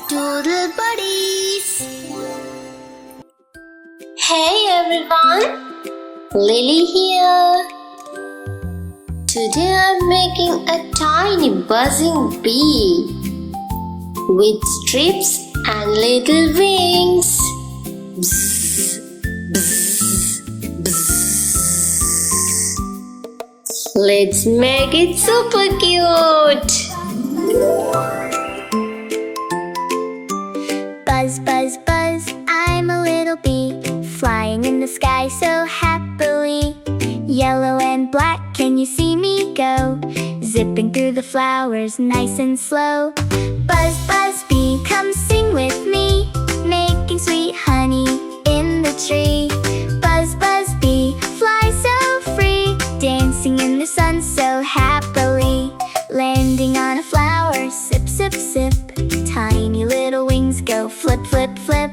Doodle buddies! Hey everyone! Lily here! Today I'm making a tiny buzzing bee with strips and little wings. Bzz, bzz, bzz. Let's make it super cute! Buzz, buzz, buzz, I'm a little bee, flying in the sky so happily. Yellow and black, can you see me go? Zipping through the flowers nice and slow. Buzz, buzz, bee, come sing with me, making sweet honey in the tree. Buzz, buzz, bee, fly so free, dancing in the sun so happily. Landing on a flower, sip, sip, sip, tiny little wings go flip, flip, flip.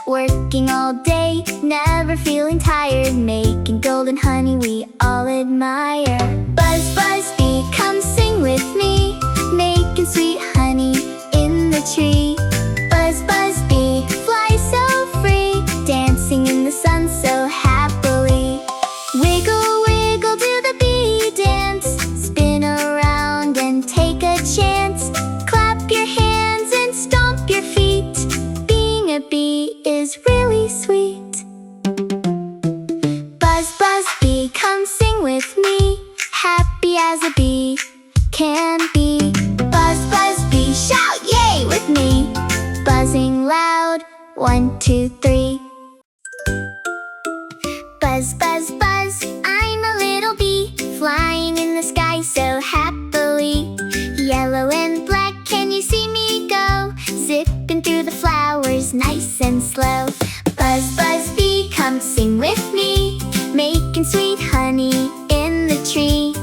Working all day, never feeling tired, making golden honey we all admire. Buzz, buzz, bee, come sing with me, making sweet honey in the tree. Buzz, buzz, bee, fly so free, dancing in the sun so happily. Wiggle, wiggle, do the bee dance, spin around and take a chance. Clap your hands and stomp your feet, being a bee is really sweet. Buzz, buzz, bee, come sing with me, happy as a bee can be. Buzz, buzz, bee, shout yay with me, buzzing loud, 1, 2, 3. Buzz, buzz, buzz, I'm a little bee, flying in the sky so happily. Yellow and black, can you see me go? Zipping through the flowers nice and slow. Buzz, buzz, bee, come sing with me, making sweet honey in the tree.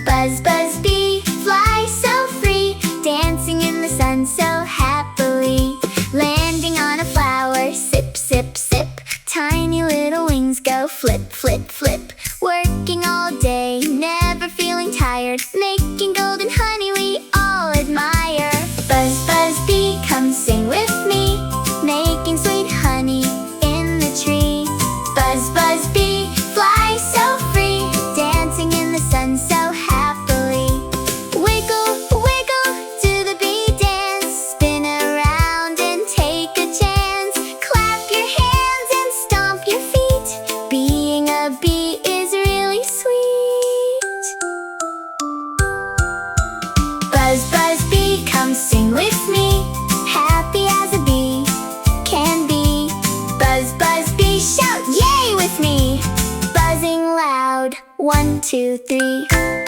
Buzz, buzz, bee, fly so free, dancing in the sun so happily. Landing on a flower, sip, sip, sip, tiny little wings go flip, flip, flip. Working all day, never feeling tired, making golden honey we all admire. Buzz, buzz, bee, come sing with me, making sweet honey in the tree. Buzz, buzz, bee, fly so free, dancing in the sun so happily. Wiggle, wiggle, do the bee dance, spin around and take a chance. Clap your hands and stomp your feet, being a bee is really sweet. Buzz, buzz, bee, come sing with me, happy as a bee can be. Buzz, buzz, bee, shout yay with me, buzzing loud, 1, 2, 3.